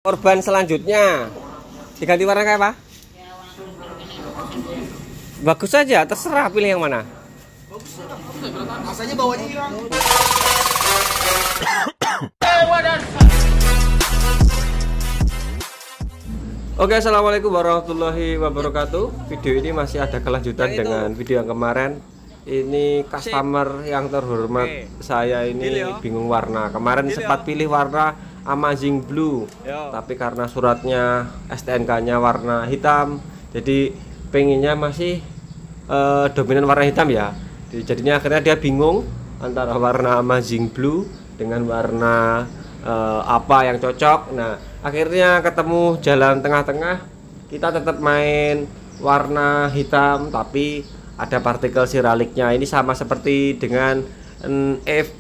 Korban selanjutnya diganti warna kayak apa? Bagus saja, terserah pilih yang mana. Masanya bawahnya hilang. Oke, assalamualaikum warahmatullahi wabarakatuh. Video ini masih ada kelanjutan dengan video yang kemarin. Ini customer yang terhormat saya ini bingung warna. Kemarin sempat pilih warna Amazing Blue, tapi karena suratnya STNK-nya warna hitam, jadi pengennya masih dominan warna hitam ya. Jadinya akhirnya dia bingung antara warna Amazing Blue dengan warna apa yang cocok. Nah, akhirnya ketemu jalan tengah-tengah. Kita tetap main warna hitam tapi ada partikel siraliknya. Ini sama seperti dengan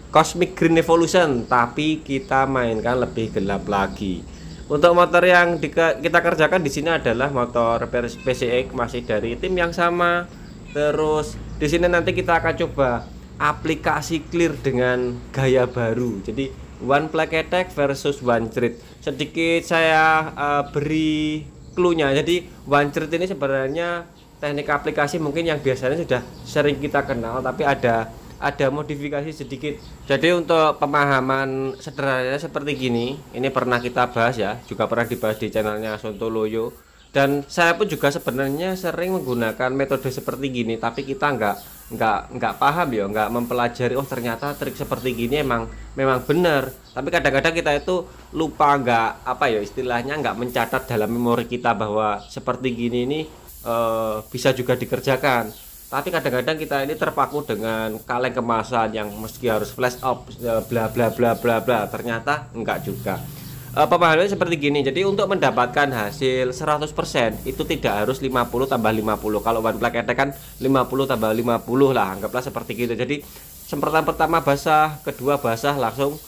Cosmic Green Evolution, tapi kita mainkan lebih gelap lagi. Untuk motor yang kita kerjakan di sini adalah motor PCX, masih dari tim yang sama. Terus di sini nanti kita akan coba aplikasi clear dengan gaya baru. Jadi one plate attack versus one thread. Sedikit saya beri clue-nya. Jadi one thread ini sebenarnya teknik aplikasi mungkin yang biasanya sudah sering kita kenal, tapi ada modifikasi sedikit. Jadi untuk pemahaman sederhananya seperti gini, ini pernah kita bahas ya, juga pernah dibahas di channelnya Sontoloyo. Dan saya pun juga sebenarnya sering menggunakan metode seperti gini, tapi kita nggak paham ya, nggak mempelajari. Oh ternyata trik seperti gini memang benar. Tapi kadang-kadang kita itu lupa, nggak apa ya istilahnya, nggak mencatat dalam memori kita bahwa seperti gini ini bisa juga dikerjakan. Tapi kadang-kadang kita ini terpaku dengan kaleng kemasan yang meski harus flash up bla bla bla bla bla, ternyata enggak juga. Pemahamannya seperti gini. Jadi untuk mendapatkan hasil 100% itu tidak harus 50 tambah 50. Kalau one plate attack kan 50 tambah 50 lah, anggaplah seperti gitu. Jadi semprotan pertama basah, kedua basah, langsung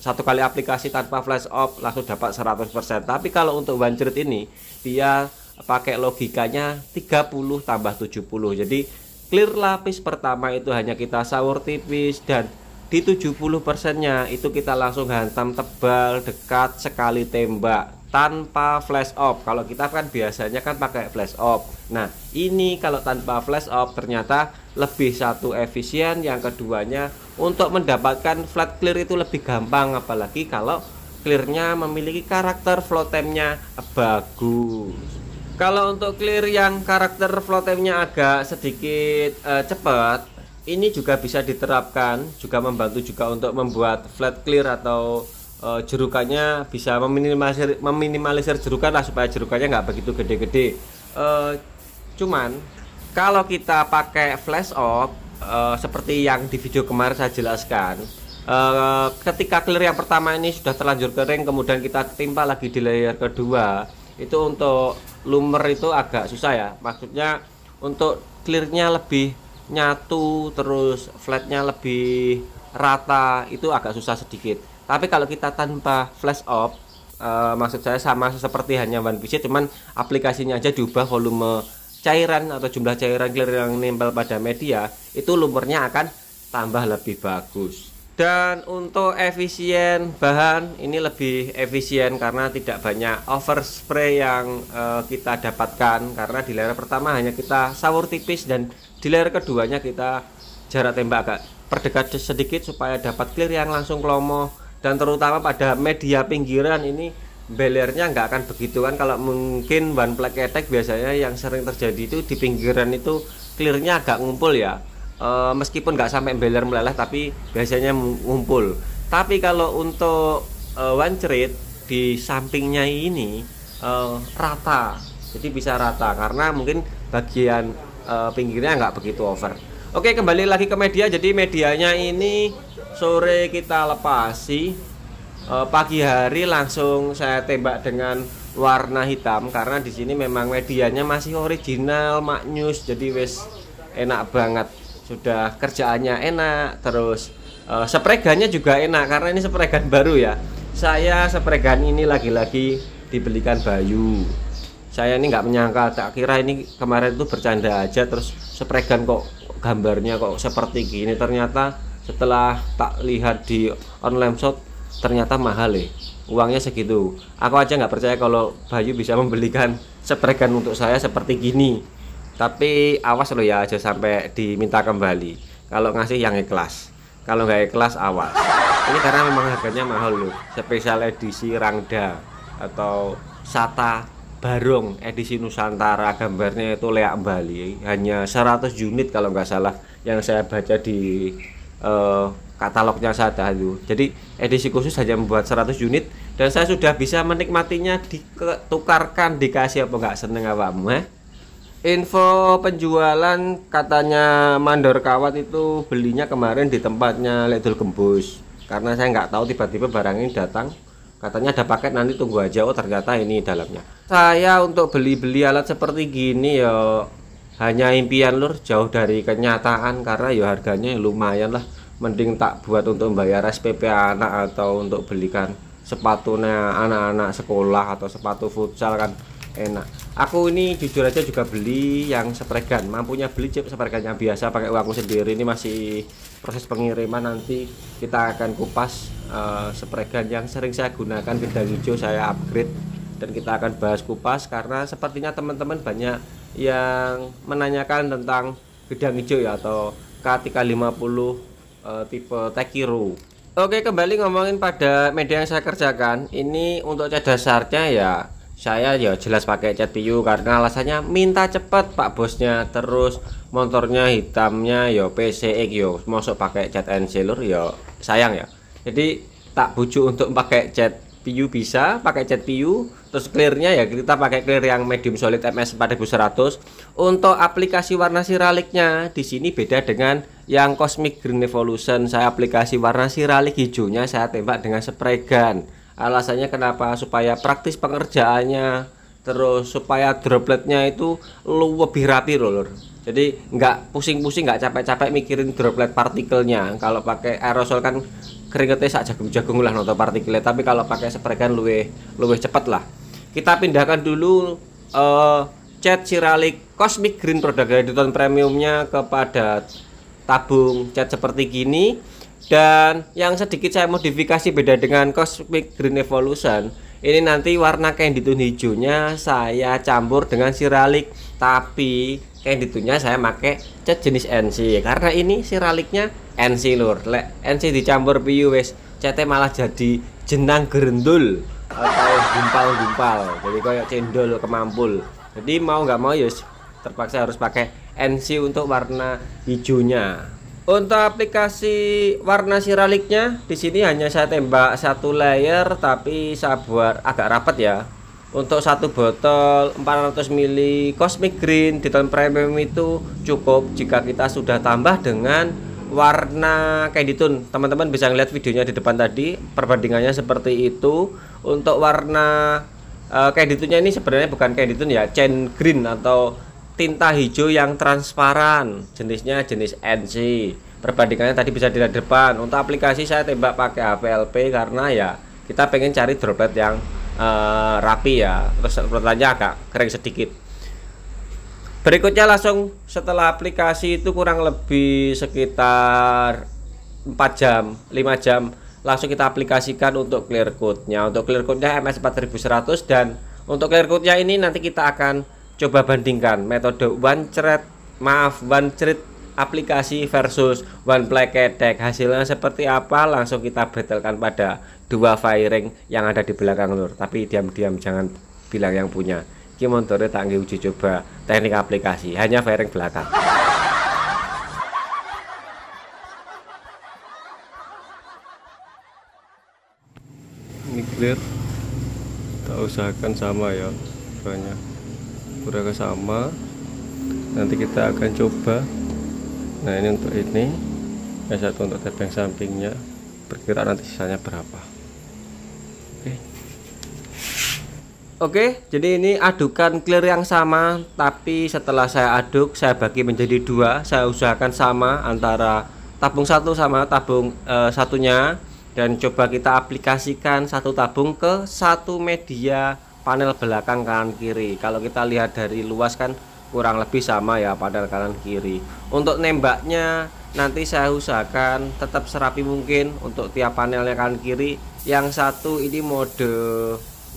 satu kali aplikasi tanpa flash off langsung dapat 100%. Tapi kalau untuk one thread ini dia pakai logikanya 30 tambah 70. Jadi clear lapis pertama itu hanya kita saur tipis, dan di 70%-nya itu kita langsung hantam tebal dekat sekali tembak tanpa flash off. Kalau kita kan biasanya kan pakai flash off. Nah, ini kalau tanpa flash off ternyata lebih satu efisien, yang keduanya untuk mendapatkan flat clear itu lebih gampang, apalagi kalau clearnya memiliki karakter flow time-nya bagus. Kalau untuk clear yang karakter flow time-nya agak sedikit cepat, ini juga bisa diterapkan, juga membantu juga untuk membuat flat clear atau jerukannya bisa meminimalisir jerukan lah, supaya jerukannya nggak begitu gede-gede. Cuman kalau kita pakai flash off seperti yang di video kemarin saya jelaskan, ketika clear yang pertama ini sudah terlanjur kering, kemudian kita timpa lagi di layer kedua, itu untuk lumer itu agak susah ya. Maksudnya untuk clearnya lebih nyatu, terus flatnya lebih rata, itu agak susah sedikit. Tapi kalau kita tanpa flash off, maksud saya sama seperti hanya one piece, cuman aplikasinya aja diubah, volume cairan atau jumlah cairan clear yang nempel pada media, itu lumernya akan tambah lebih bagus. Dan untuk efisien bahan ini lebih efisien karena tidak banyak overspray yang kita dapatkan, karena di layer pertama hanya kita saur tipis, dan di layer keduanya kita jarak tembak agak perdekat sedikit supaya dapat clear yang langsung klomo. Dan terutama pada media pinggiran ini belernya nggak akan begitu kan. Kalau mungkin one plate attack biasanya yang sering terjadi itu di pinggiran itu clearnya agak ngumpul ya. Meskipun nggak sampai beler meleleh, tapi biasanya ngumpul. Tapi kalau untuk one thread di sampingnya ini rata, jadi bisa rata karena mungkin bagian pinggirnya nggak begitu over. Oke, kembali lagi ke media. Jadi medianya ini sore kita lepasi, pagi hari langsung saya tembak dengan warna hitam, karena di sini memang medianya masih original maknyus, jadi wes enak banget. Sudah kerjaannya enak, terus spregannya juga enak karena ini spregan baru ya. Saya spregan ini lagi-lagi dibelikan Bayu. Saya ini nggak menyangka, tak kira ini kemarin itu bercanda aja, terus spregan kok gambarnya kok seperti gini. Ternyata setelah tak lihat di online shop ternyata mahal ya. uangnya segitu. Aku aja nggak percaya kalau Bayu bisa membelikan spregan untuk saya seperti gini. Tapi awas lo ya, aja sampai diminta kembali. Kalau ngasih yang ikhlas, kalau nggak ikhlas awas. Ini karena memang harganya mahal loh. Spesial edisi Rangda atau Sata Barong edisi Nusantara, gambarnya itu leak Bali, hanya 100 unit kalau nggak salah yang saya baca di katalognya Sata itu. Jadi edisi khusus hanya membuat 100 unit dan saya sudah bisa menikmatinya, ditukarkan, dikasih apa nggak seneng awakmu. Info penjualan katanya Mandor Kawat itu belinya kemarin di tempatnya Ledul Gembus, karena saya nggak tahu tiba-tiba barang ini datang. Katanya ada paket, nanti tunggu aja. Oh ternyata ini dalamnya. Saya untuk beli-beli alat seperti gini ya hanya impian lur, jauh dari kenyataan, karena ya harganya lumayan lah. Mending tak buat untuk bayar SPP anak atau untuk belikan sepatunya anak-anak sekolah atau sepatu futsal kan enak. Aku ini jujur aja juga beli yang spregan, mampunya beli chip spregan yang biasa pakai uangku sendiri. Ini masih proses pengiriman, nanti kita akan kupas spregan yang sering saya gunakan gedang hijau, saya upgrade dan kita akan bahas kupas karena sepertinya teman-teman banyak yang menanyakan tentang gedang hijau ya, atau K350 tipe Tekiro. Oke, kembali ngomongin pada media yang saya kerjakan. Ini untuk cat dasarnya ya saya ya jelas pakai cat PU karena alasannya minta cepet pak bosnya. Terus motornya hitamnya ya PCX yo, masuk pakai cat NC lur ya sayang ya. Jadi tak bujuk untuk pakai cat PU, bisa pakai cat PU. Terus clearnya ya kita pakai clear yang medium solid MS 4100. Untuk aplikasi warna siraliknya di sini beda dengan yang Cosmic Green Evolution. Saya aplikasi warna siralik hijaunya saya tembak dengan spray gun. Alasannya kenapa? Supaya praktis pengerjaannya, terus supaya dropletnya itu lebih rapi lur. Jadi nggak pusing-pusing, nggak capek-capek mikirin droplet partikelnya. Kalau pakai aerosol kan keringetnya sak jagung-jagung lah nonton partikelnya, tapi kalau pakai spray gun luwih cepet lah. Kita pindahkan dulu cat siralik Cosmic Green produk Editon premiumnya kepada tabung cat seperti gini. Dan yang sedikit saya modifikasi beda dengan Cosmic Green Evolution, ini nanti warna candy tone hijaunya saya campur dengan siralik, tapi candy tone-nya saya pakai cat jenis NC karena ini siraliknya NC lur. Lek NC dicampur PU wes catnya malah jadi jenang gerendul atau gumpal-gumpal, jadi kayak cendol kemampul. Jadi mau nggak mau yus terpaksa harus pakai NC untuk warna hijaunya. Untuk aplikasi warna siraliknya di sini hanya saya tembak satu layer, tapi saya buat agak rapat ya. Untuk satu botol 400 ml Cosmic Green di tone premium itu cukup jika kita sudah tambah dengan warna candy tone. Teman-teman bisa ngeliat videonya di depan tadi, perbandingannya seperti itu. Untuk warna candy tone-nya ini sebenarnya bukan candy tone ya, chain green atau tinta hijau yang transparan, jenisnya jenis NC. Perbandingannya tadi bisa dilihat di depan. Untuk aplikasi saya tembak pakai HPLP karena ya kita pengen cari droplet yang rapi ya, terus dropletnya agak kering sedikit. Berikutnya langsung setelah aplikasi itu kurang lebih sekitar 4 jam 5 jam langsung kita aplikasikan untuk clear coat-nya. Untuk clear coat-nya MS 4100, dan untuk clear coat-nya ini nanti kita akan coba bandingkan metode one thread aplikasi versus one placket deck. Hasilnya seperti apa langsung kita battlekan pada dua fairing yang ada di belakang lur. Tapi diam-diam jangan bilang yang punya. Ki montore tak uji coba teknik aplikasi, hanya fairing belakang. Ini clear, kita usahakan sama ya, banyak kurang sama. Nanti kita akan coba. Nah ini untuk ini, yang satu untuk tebeng sampingnya, berkira nanti sisanya berapa. Oke, jadi ini adukan clear yang sama, tapi setelah saya aduk, saya bagi menjadi dua. Saya usahakan sama antara tabung satu sama tabung satunya, dan coba kita aplikasikan satu tabung ke satu media panel belakang kanan kiri. Kalau kita lihat dari luas kan kurang lebih sama ya panel kanan kiri. Untuk nembaknya nanti saya usahakan tetap serapi mungkin untuk tiap panelnya kanan kiri. Yang satu ini mode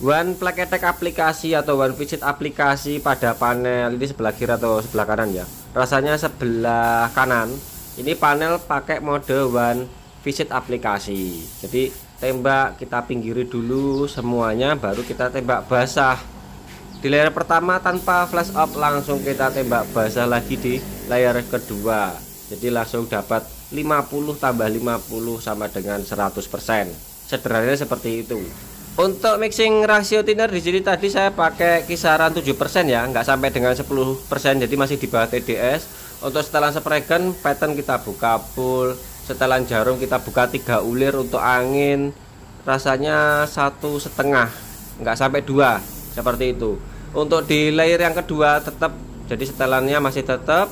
one flag attack aplikasi atau one visit aplikasi pada panel ini sebelah kiri atau sebelah kanan ya. Rasanya sebelah kanan. Ini panel pakai mode one visit aplikasi. Jadi tembak kita pinggiri dulu semuanya, baru kita tembak basah. Di layar pertama tanpa flash up langsung kita tembak basah lagi di layar kedua. Jadi langsung dapat 50 tambah 50 sama dengan 100%. Sederhananya seperti itu. Untuk mixing rasio thinner di sini tadi saya pakai kisaran 7% ya, nggak sampai dengan 10%, jadi masih di bawah TDS. Untuk setelan spray gun pattern kita buka full, setelan jarum kita buka 3 ulir. Untuk angin rasanya 1,5, nggak sampai 2 seperti itu. Untuk di layer yang kedua tetap, jadi setelannya masih tetap.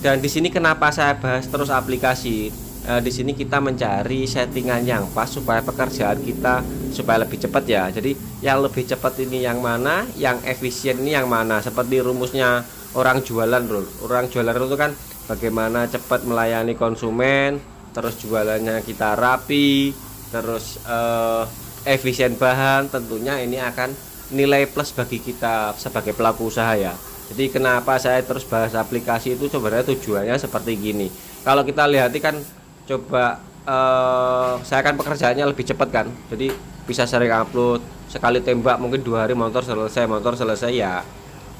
Dan di sini kenapa saya bahas terus aplikasi? Di sini kita mencari settingan yang pas supaya pekerjaan kita supaya lebih cepat ya. Jadi yang lebih cepat ini yang mana, yang efisien ini yang mana. Seperti rumusnya orang jualan bro. Orang jualan itu kan bagaimana cepat melayani konsumen, terus jualannya kita rapi, terus efisien bahan. Tentunya ini akan nilai plus bagi kita sebagai pelaku usaha ya. Jadi kenapa saya terus bahas aplikasi itu sebenarnya tujuannya seperti gini. Kalau kita lihat kan coba saya kan pekerjaannya lebih cepat kan, jadi bisa sering upload, sekali tembak mungkin 2 hari motor selesai ya.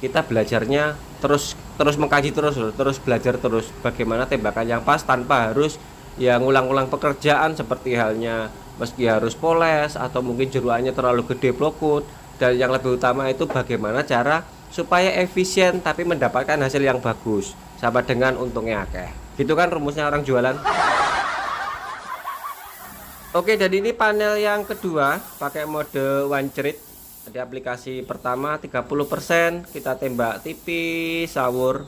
Kita belajarnya terus mengkaji terus belajar terus bagaimana tembakan yang pas tanpa harus ya ngulang-ulang pekerjaan, seperti halnya meski harus poles atau mungkin jeruannya terlalu gede blokut. Dan yang lebih utama itu bagaimana cara supaya efisien tapi mendapatkan hasil yang bagus sama dengan untungnya akeh. Gitu kan rumusnya orang jualan. Oke, jadi ini panel yang kedua pakai mode one treat. Di aplikasi pertama 30% kita tembak tipis sawur,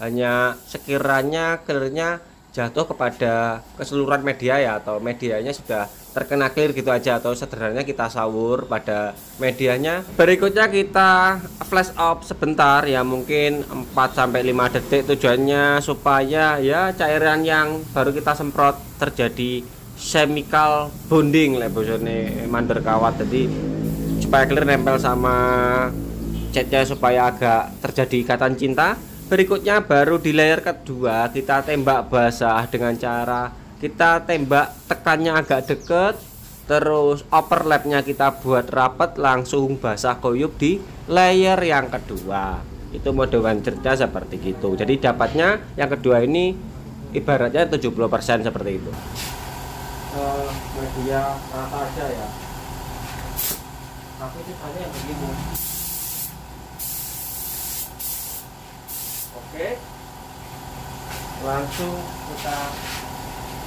hanya sekiranya clearnya jatuh kepada keseluruhan media ya, atau medianya sudah terkena clear gitu aja, atau sederhananya kita sawur pada medianya. Berikutnya kita flash off sebentar ya, mungkin 4-5 detik, tujuannya supaya ya cairan yang baru kita semprot terjadi chemical bonding lah bosone mandor kawat, jadi supaya clear nempel sama catnya supaya agak terjadi ikatan cinta. Berikutnya baru di layer kedua kita tembak basah dengan cara kita tembak tekannya agak deket, terus overlapnya kita buat rapat, langsung basah koyuk di layer yang kedua. Itu mode one treatnya seperti gitu. Jadi dapatnya yang kedua ini ibaratnya 70% seperti itu. Media rata aja ya, tapi ceritanya yang begini. Oke, langsung kita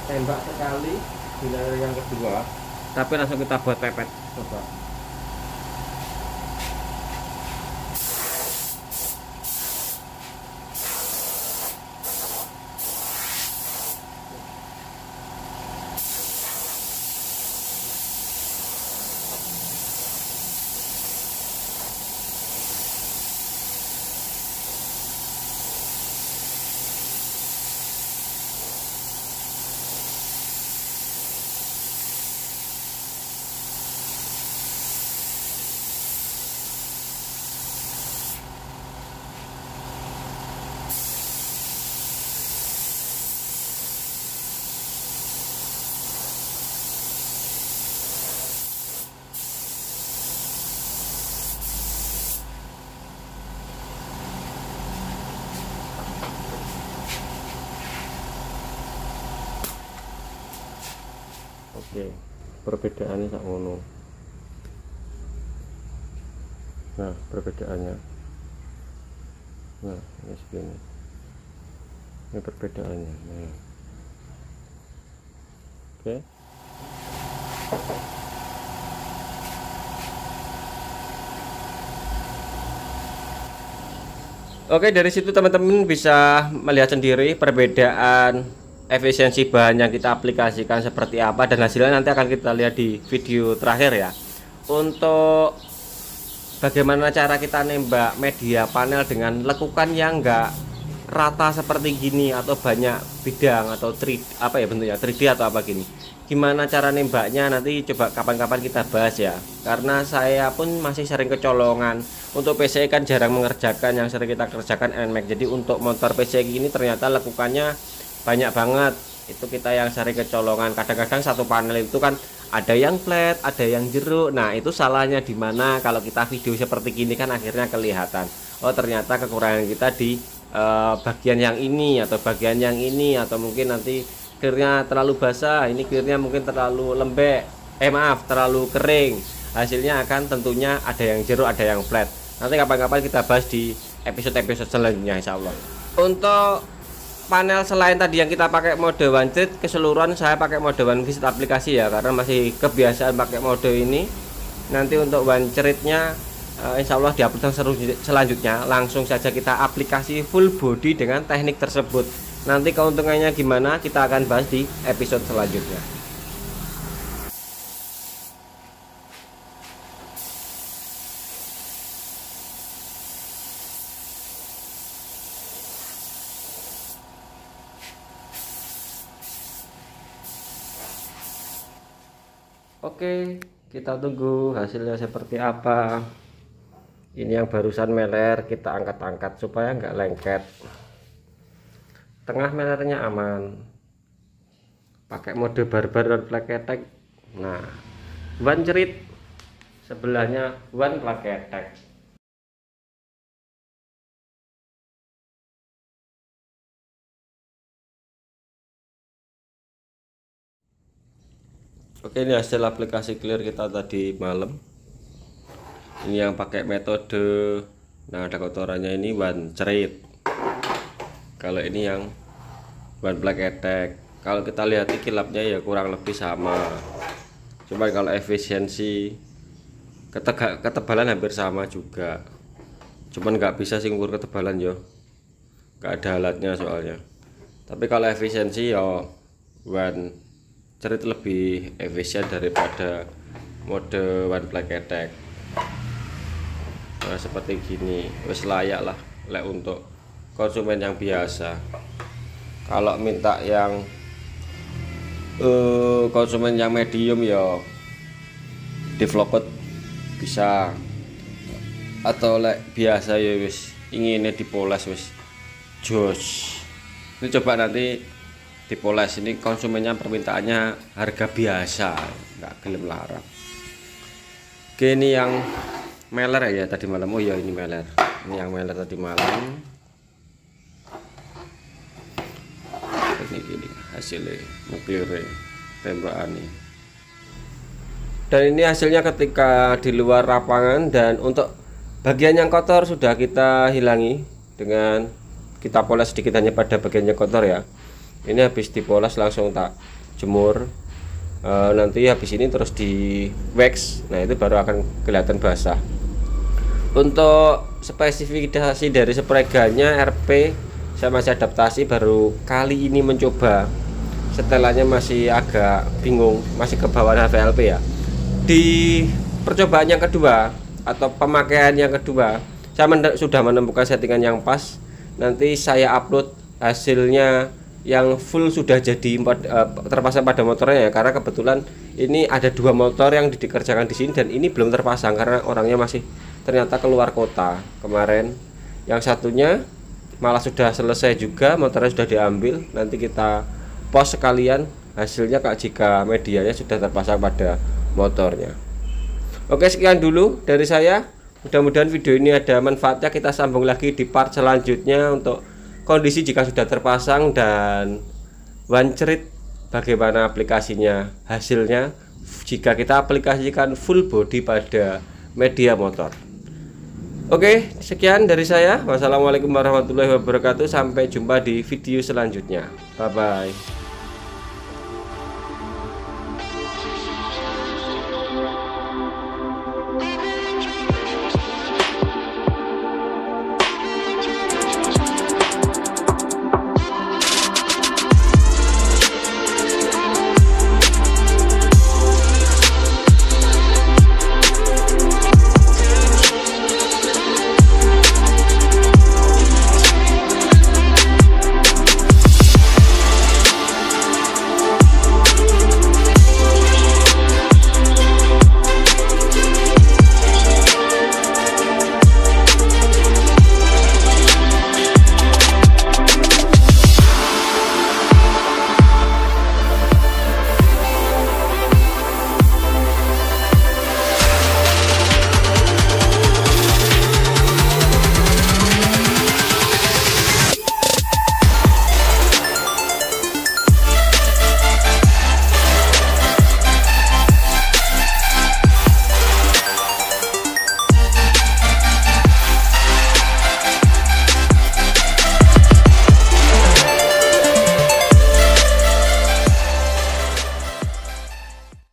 tembak sekali di layer yang kedua, tapi langsung kita buat pepet. Coba. Oke, perbedaannya sak ngono. Nah, perbedaannya. Nah, ini segini. Ini perbedaannya. Nah. Oke. Oke, dari situ teman-teman bisa melihat sendiri perbedaan efisiensi bahan yang kita aplikasikan seperti apa, dan hasilnya nanti akan kita lihat di video terakhir ya. Untuk bagaimana cara kita nembak media panel dengan lekukan yang enggak rata seperti gini atau banyak bidang atau 3 apa ya bentuknya 3D atau apa gini. Gimana cara nembaknya nanti coba kapan-kapan kita bahas ya. Karena saya pun masih sering kecolongan. Untuk PCI kan jarang mengerjakan, yang sering kita kerjakan NMAX. Jadi untuk motor PCI ini ternyata lekukannya banyak banget. Itu kita yang sering kecolongan. Kadang-kadang satu panel itu kan ada yang flat, ada yang jeruk. Nah, itu salahnya di mana? Kalau kita video seperti gini kan akhirnya kelihatan. Oh, ternyata kekurangan kita di bagian yang ini atau bagian yang ini, atau mungkin nanti clearnya terlalu basah, ini clearnya mungkin terlalu lembek, terlalu kering. Hasilnya akan tentunya ada yang jeruk, ada yang flat. Nanti kapan-kapan kita bahas di episode-episode selanjutnya insya Allah. Untuk panel selain tadi yang kita pakai mode one treat, keseluruhan saya pakai mode one visit aplikasi ya, karena masih kebiasaan pakai mode ini. Nanti untuk one treatnya insya Allah di upload selanjutnya langsung saja kita aplikasi full body dengan teknik tersebut. Nanti keuntungannya gimana kita akan bahas di episode selanjutnya. Oke, kita tunggu hasilnya seperti apa. Ini yang barusan meler, kita angkat-angkat supaya nggak lengket. Tengah melernya aman. Pakai mode barbar dan plaketek. Nah, one cerit, sebelahnya one plaketek. Oke, ini hasil aplikasi clear kita tadi malam. Ini yang pakai metode, nah ada kotorannya ini one cerit. Kalau ini yang one black attack. Kalau kita lihat kilapnya ya kurang lebih sama. Cuma kalau efisiensi ketebalan hampir sama juga. Cuman nggak bisa sih ngukur ketebalan yo. Nggak ada alatnya soalnya. Tapi kalau efisiensi ya one cerit lebih efisien daripada mode one black attack. Nah seperti gini wis layak lah untuk konsumen yang biasa. Kalau minta yang konsumen yang medium ya developed bisa, atau biasa ya wis inginnya dipoles wis jos. Ini coba nanti dipoles, ini konsumennya permintaannya harga biasa, nggak gelem larang. Oke, ini yang meler ya tadi malam. Oh ya ini meler, ini yang meler tadi malam. Ini hasilnya nuklir tembakan ini. Dan ini hasilnya ketika di luar lapangan. Dan untuk bagian yang kotor sudah kita hilangi dengan kita poles sedikit hanya pada bagian yang kotor ya. Ini habis dipoles langsung tak jemur. Nanti habis ini terus di wax. Nah itu baru akan kelihatan basah. Untuk spesifikasi dari spray gunnya RP saya masih adaptasi, baru kali ini mencoba. Setelannya masih agak bingung, masih ke bawah HVLP ya. Di percobaan yang kedua atau pemakaian yang kedua, saya sudah menemukan settingan yang pas. Nanti saya upload hasilnya yang full sudah jadi terpasang pada motornya ya, karena kebetulan ini ada 2 motor yang dikerjakan di sini dan ini belum terpasang karena orangnya masih ternyata keluar kota kemarin. Yang satunya malah sudah selesai juga, motornya sudah diambil. Nanti kita post sekalian hasilnya jika medianya sudah terpasang pada motornya. Oke, sekian dulu dari saya. Mudah-mudahan video ini ada manfaatnya. Kita sambung lagi di part selanjutnya untuk kondisi jika sudah terpasang dan one cerit, bagaimana aplikasinya, hasilnya jika kita aplikasikan full body pada media motor. Oke, sekian dari saya. Wassalamualaikum warahmatullahi wabarakatuh. Sampai jumpa di video selanjutnya. Bye bye.